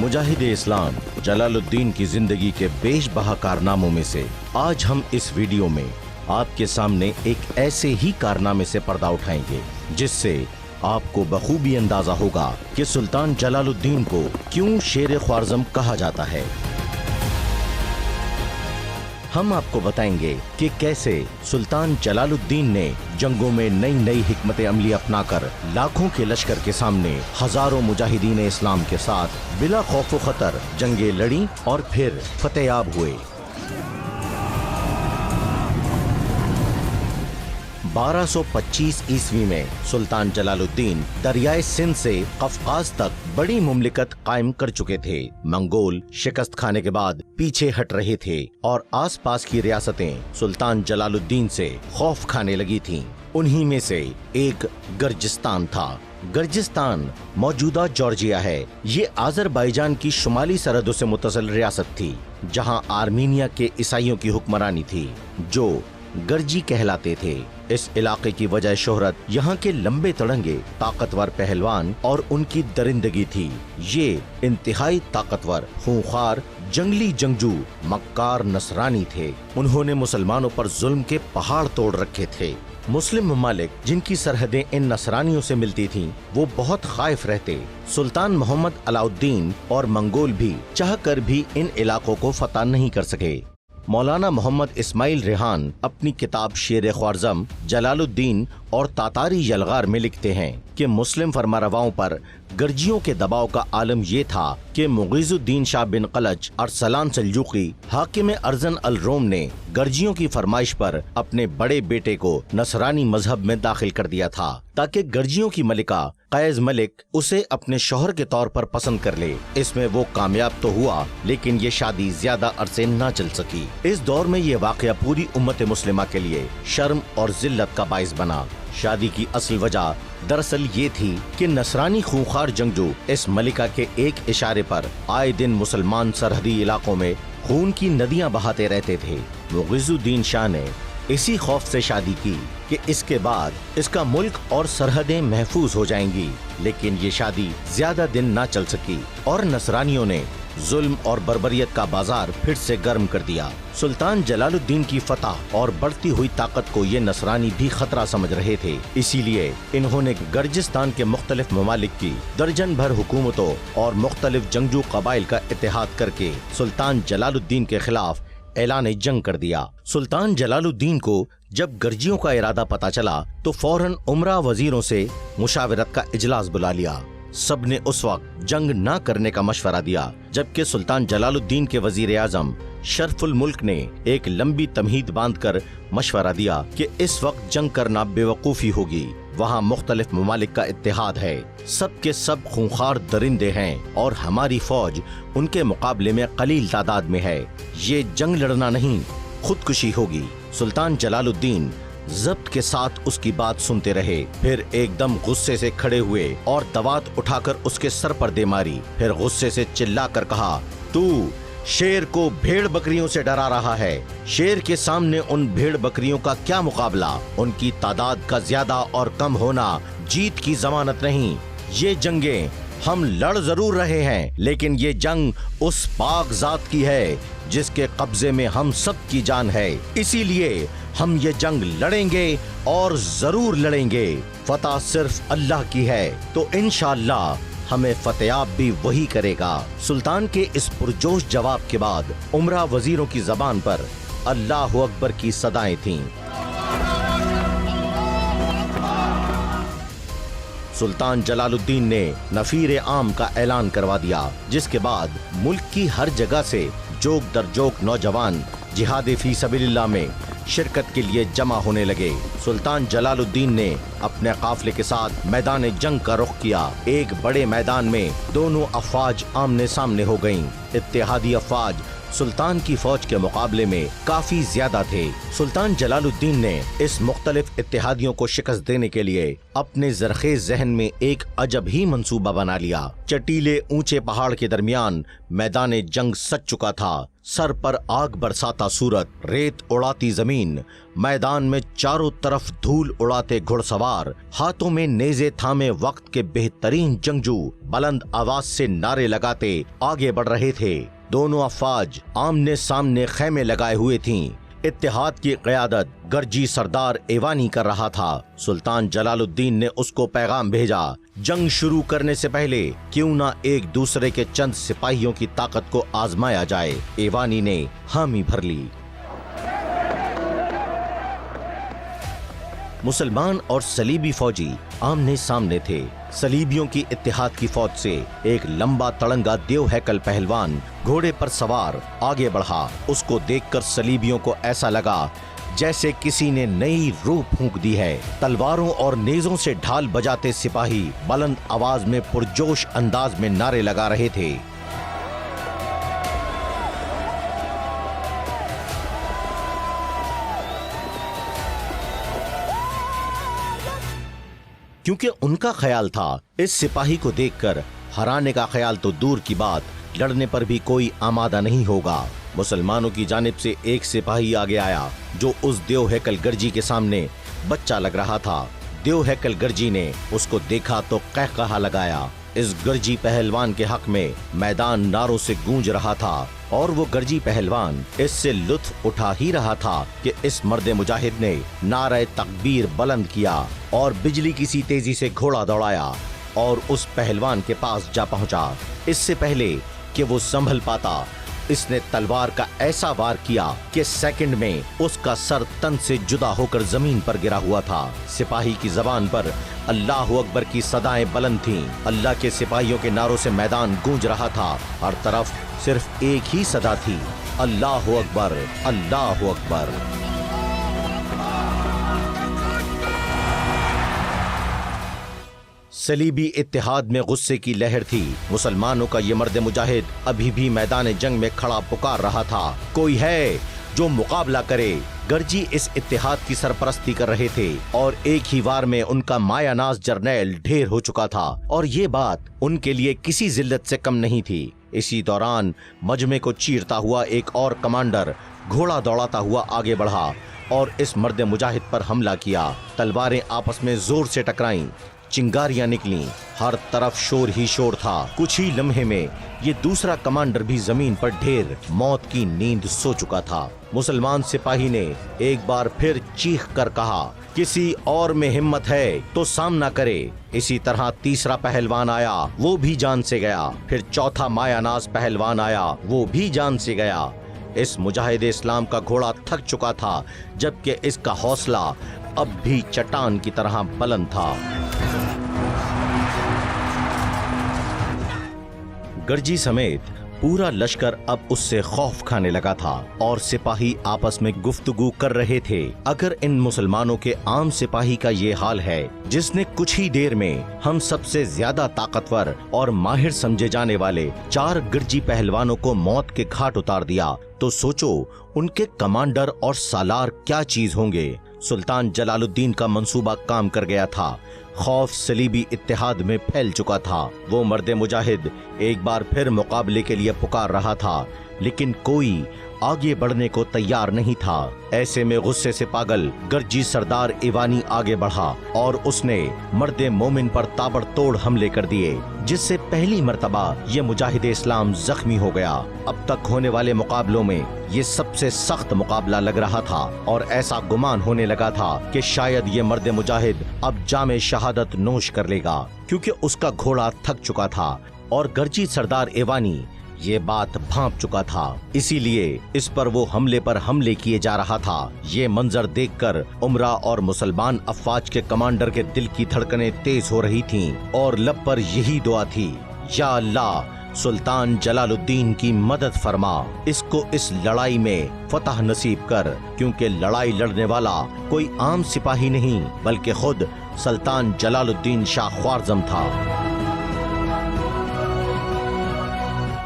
मुजाहिद इस्लाम जलालुद्दीन की जिंदगी के बेशबहा कारनामों में से आज हम इस वीडियो में आपके सामने एक ऐसे ही कारनामे से पर्दा उठाएंगे जिससे आपको बखूबी अंदाजा होगा कि सुल्तान जलालुद्दीन को क्यों शेर ख्वारज़म कहा जाता है। हम आपको बताएंगे कि कैसे सुल्तान जलालुद्दीन ने जंगों में नई नई हिकमत अमली अपनाकर लाखों के लश्कर के सामने हजारों मुजाहिदीन इस्लाम के साथ बिला खौफ व खतर जंगें लड़ी और फिर फतेहयाब हुए। 1225 ईस्वी में सुल्तान जलालुद्दीन दरियाए सिंध से कफकाज तक बड़ी मुमलिकत कायम कर चुके थे। मंगोल शिकस्त खाने के बाद पीछे हट रहे थे और आसपास की रियासतें सुल्तान जलालुद्दीन से खौफ खाने लगी थीं। उन्हीं में से एक गर्जिस्तान था। गर्जिस्तान मौजूदा जॉर्जिया है। ये आज़रबाईजान की शुमाली सरहदों से मुत्तसिल रियासत थी, जहां आर्मीनिया के ईसाइयों की हुक्मरानी थी, जो गर्जी कहलाते थे। इस इलाके की वजह शोहरत यहाँ के लंबे तड़ंगे, ताकतवर पहलवान और उनकी दरिंदगी थी। ये इंतहाई ताकतवर, खूंखार, जंगली जंगजू मक्कार नसरानी थे। उन्होंने मुसलमानों पर जुल्म के पहाड़ तोड़ रखे थे। मुस्लिम ममालिक जिनकी सरहदें इन नसरानियों से मिलती थीं, वो बहुत खाइफ रहते। सुल्तान मोहम्मद अलाउद्दीन और मंगोल भी चाहकर भी इन इलाकों को फतह नहीं कर सके। मौलाना मोहम्मद इस्माइल रेहान अपनी किताब शेर ख्वारज़म जलालुद्दीन और तातारी यलगार में लिखते हैं कि मुस्लिम फरमारवाओं पर गर्जियों के दबाव का आलम ये था कि मुगीजुद्दीन शाह बिन कलच अरसलान सल्जूकी हाकिम अर्जन अल रोम ने गर्जियों की फरमाइश पर अपने बड़े बेटे को नसरानी मजहब में दाखिल कर दिया था, ताकि गर्जियों की मलिका कैज मलिक उसे अपने शौहर के तौर पर पसंद कर ले। इसमें वो कामयाब तो हुआ, लेकिन ये शादी ज्यादा अरसे न चल सकी। इस दौर में ये वाकया पूरी उम्मत मुस्लिमा के लिए शर्म और जिल्लत का बाइस बना। शादी की असल वजह दरअसल ये थी कि नसरानी खूंखार जंगजू इस मलिका के एक इशारे पर आए दिन मुसलमान सरहदी इलाकों में खून की नदियां बहाते रहते थे। मुगीजुद्दीन शाह ने इसी खौफ से शादी की कि इसके बाद इसका मुल्क और सरहदें महफूज हो जाएंगी, लेकिन ये शादी ज्यादा दिन न चल सकी और नसरानियों ने जुल्म और बर्बरियत का बाजार फिर से गर्म कर दिया। सुल्तान जलालुद्दीन की फतह और बढ़ती हुई ताकत को ये नसरानी भी खतरा समझ रहे थे। इसीलिए इन्होंने गर्जिस्तान के मुख्तलिफ ममालिक की दर्जन भर हुकूमतों और मुख्तलिफ जंगजू कबाइल का इत्तेहाद करके सुल्तान जलालुद्दीन के खिलाफ ऐलान जंग कर दिया। सुल्तान जलालुद्दीन को जब गर्जियों का इरादा पता चला तो फौरन उमरा वजीरों से मुशावरत का इजलास बुला लिया। सबने उस वक्त जंग न करने का मशवरा दिया, जबकि सुल्तान जलालुद्दीन के वजीर आजम शरफुल मुल्क ने एक लंबी तमहीद बांधकर मशवरा दिया कि इस वक्त जंग करना बेवकूफ़ी होगी। वहाँ मुख्तलिफ ममालिक का इत्तेहाद है, सब के सब खूंखार दरिंदे हैं और हमारी फौज उनके मुकाबले में कलील तादाद में है। ये जंग लड़ना नहीं, खुदकुशी होगी। सुल्तान जलालुद्दीन ज़ब्त के साथ उसकी बात सुनते रहे, फिर एकदम गुस्से से खड़े हुए और दवात उठाकर उसके सर पर दे मारी। फिर गुस्से से चिल्लाकर कहा, तू शेर को भेड़ बकरियों से डरा रहा है। शेर के सामने उन भेड़ बकरियों का क्या मुकाबला। उनकी तादाद का ज्यादा और कम होना जीत की जमानत नहीं। ये जंगें हम लड़ जरूर रहे हैं, लेकिन ये जंग उस पाक जात की है जिसके कब्जे में हम सब की जान है। इसीलिए हम ये जंग लड़ेंगे और जरूर लड़ेंगे। फतह सिर्फ अल्लाह की है, तो इंशाअल्लाह हमें फतेहयाब भी वही करेगा। सुल्तान के इस पुरजोश जवाब के बाद उमरा वजीरों की जबान पर अल्लाह अकबर की सदाएं थीं। सुल्तान जलालुद्दीन ने नफीर आम का ऐलान करवा दिया, जिसके बाद मुल्क की हर जगह से जोक दर जोक नौजवान जिहाद फी सबीलिल्लाह में शिरकत के लिए जमा होने लगे। सुल्तान जलालुद्दीन ने अपने काफिले के साथ मैदान जंग का रुख किया। एक बड़े मैदान में दोनों अफवाज आमने सामने हो गईं। इत्तेहादी अफवाज सुल्तान की फौज के मुकाबले में काफी ज्यादा थे। सुल्तान जलालुद्दीन ने इस मुख्तलिफ इत्तेहादियों को शिकस्त देने के लिए अपने जरखेज जहन में एक अजब ही मंसूबा बना लिया। चटीले ऊंचे पहाड़ के दरमियान मैदान जंग सज चुका था। सर पर आग बरसाता सूरत, रेत उड़ाती जमीन, मैदान में चारों तरफ धूल उड़ाते घुड़सवार, हाथों में नेज़े थामे वक्त के बेहतरीन जंगजू बुलंद आवाज से नारे लगाते आगे बढ़ रहे थे। दोनों अफवाज आमने सामने खैमे लगाए हुए थीं। इत्तेहाद की क़यादत गर्जी सरदार एवानी कर रहा था। सुल्तान जलालुद्दीन ने उसको पैगाम भेजा, जंग शुरू करने से पहले क्यों ना एक दूसरे के चंद सिपाहियों की ताकत को आजमाया जाए। एवानी ने हामी भर ली। मुसलमान और सलीबी फौजी आमने सामने थे। सलीबियों की इत्तेहाद की फौज से एक लंबा तड़ंगा देव हैकल पहलवान घोड़े पर सवार आगे बढ़ा। उसको देखकर सलीबियों को ऐसा लगा जैसे किसी ने नई रूह फूंक दी है। तलवारों और नेज़ों से ढाल बजाते सिपाही बुलंद आवाज में पुरजोश अंदाज में नारे लगा रहे थे। क्योंकि उनका ख्याल था इस सिपाही को देखकर हराने का ख्याल तो दूर की बात, लड़ने पर भी कोई आमादा नहीं होगा। मुसलमानों की जानिब से एक सिपाही आगे आया जो उस देव हैकल गर्जी के सामने बच्चा लग रहा था। देव हैकल गर्जी ने उसको देखा तो कहकहा लगाया। इस गर्जी पहलवान के हक में मैदान नारों से गूंज रहा था और वो गर्जी पहलवान इससे लुत्फ उठा ही रहा था कि इस मर्द मुजाहिद ने नारे तकबीर बुलंद किया और बिजली की सी तेजी से घोड़ा दौड़ाया और उस पहलवान के पास जा पहुंचा। इससे पहले कि वो संभल पाता, इसने तलवार का ऐसा वार किया कि सेकंड में उसका सर तन से जुदा होकर जमीन पर गिरा हुआ था। सिपाही की जबान पर अल्लाह अकबर की सदाएं बुलंद थीं। अल्लाह के सिपाहियों के नारों से मैदान गूंज रहा था। हर तरफ सिर्फ एक ही सदा थी, अल्लाह अकबर, अल्लाह अकबर। सलीबी इत्तेहाद में गुस्से की लहर थी। मुसलमानों का ये मर्द मुजाहिद अभी भी मैदान जंग में खड़ा पुकार रहा था, कोई है जो मुकाबला करे। गर्जी इस इत्तेहाद की सरपरस्ती कर रहे थे और एक ही वार में उनका मायानाज जर्नैल ढेर हो चुका था और ये बात उनके लिए किसी जिल्लत से कम नहीं थी। इसी दौरान मजमे को चीरता हुआ एक और कमांडर घोड़ा दौड़ाता हुआ आगे बढ़ा और इस मर्द मुजाहिद पर हमला किया। तलवारें आपस में जोर से टकराईं, चिंगारियां निकलीं, हर तरफ शोर ही शोर था। कुछ ही लम्हे में ये दूसरा कमांडर भी जमीन पर ढेर मौत की नींद सो चुका था। मुसलमान सिपाही ने एक बार फिर चीख कर कहा, किसी और में हिम्मत है तो सामना करे। इसी तरह तीसरा पहलवान आया, वो भी जान से गया। फिर चौथा मायानाज पहलवान आया, वो भी जान से गया। इस मुजाहिद इस्लाम का घोड़ा थक चुका था, जबकि इसका हौसला अब भी चट्टान की तरह बुलंद था। गर्जी समेत पूरा लश्कर अब उससे खौफ खाने लगा था और सिपाही आपस में गुफ्तगू कर रहे थे। अगर इन मुसलमानों के आम सिपाही का ये हाल है, जिसने कुछ ही देर में हम सबसे ज्यादा ताकतवर और माहिर समझे जाने वाले 4 गर्जी पहलवानों को मौत के घाट उतार दिया, तो सोचो उनके कमांडर और सालार क्या चीज होंगे। सुल्तान जलालुद्दीन का मंसूबा काम कर गया था। खौफ सलीबी इत्तेहाद में फैल चुका था। वो मर्द मुजाहिद एक बार फिर मुकाबले के लिए पुकार रहा था, लेकिन कोई आगे बढ़ने को तैयार नहीं था। ऐसे में गुस्से से पागल गर्जी सरदार ईवानी आगे बढ़ा और उसने मर्द मोमिन पर ताबड़तोड़ हमले कर दिए, जिससे पहली मर्तबा ये मुजाहिद इस्लाम जख्मी हो गया। अब तक होने वाले मुकाबलों में ये सबसे सख्त मुकाबला लग रहा था और ऐसा गुमान होने लगा था कि शायद ये मर्द मुजाहिद अब जामे शहादत नोश कर लेगा, क्योंकि उसका घोड़ा थक चुका था और गर्जी सरदार ईवानी ये बात भांप चुका था। इसीलिए इस पर वो हमले पर हमले किए जा रहा था। ये मंजर देखकर उमरा और मुसलमान अफवाज के कमांडर के दिल की धड़कनें तेज हो रही थीं और लब पर यही दुआ थी, या अल्लाह सुल्तान जलालुद्दीन की मदद फरमा, इसको इस लड़ाई में फतह नसीब कर, क्योंकि लड़ाई लड़ने वाला कोई आम सिपाही नहीं बल्कि खुद सुल्तान जलालुद्दीन शाह ख्वारज़म था।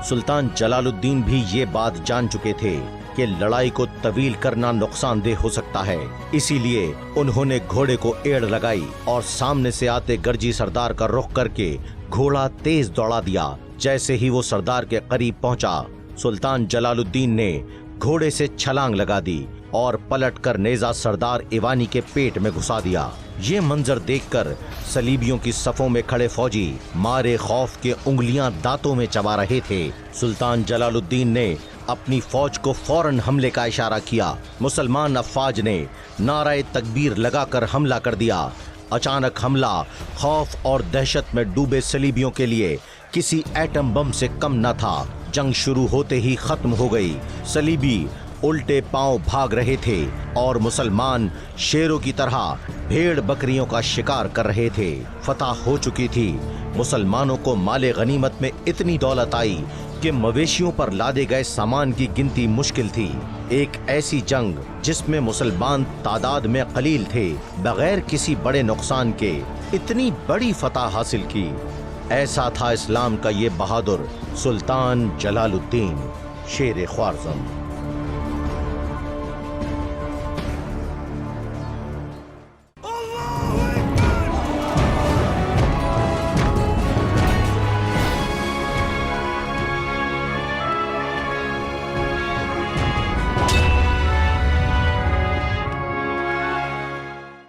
सुल्तान जलालुद्दीन भी ये बात जान चुके थे कि लड़ाई को तवील करना नुकसानदेह हो सकता है। इसीलिए उन्होंने घोड़े को एड़ लगाई और सामने से आते गर्जी सरदार का रुख करके घोड़ा तेज दौड़ा दिया। जैसे ही वो सरदार के करीब पहुंचा, सुल्तान जलालुद्दीन ने घोड़े से छलांग लगा दी और पलटकर नेजा सरदार ईवानी के पेट में घुसा दिया। ये मंजर देखकर सलीबियों की सफों में खड़े फौजी मारे खौफ के उंगलियां दांतों में चबा रहे थे। सुल्तान जलालुद्दीन ने अपनी फौज को फौरन हमले का इशारा किया। मुसलमान अफवाज ने नाराए तकबीर लगाकर हमला कर दिया। अचानक हमला खौफ और दहशत में डूबे सलीबियों के लिए किसी एटम बम से कम न था। जंग शुरू होते ही खत्म हो गई। सलीबी उल्टे पांव भाग रहे थे और मुसलमान शेरों की तरह भेड़ बकरियों का शिकार कर रहे थे। फतह हो चुकी थी। मुसलमानों को माले गनीमत में इतनी दौलत आई कि मवेशियों पर लादे गए सामान की गिनती मुश्किल थी। एक ऐसी जंग जिसमें मुसलमान तादाद में कलील थे, बगैर किसी बड़े नुकसान के इतनी बड़ी फतह हासिल की। ऐसा था इस्लाम का ये बहादुर सुल्तान जलालुद्दीन शेर ख्वारज़म।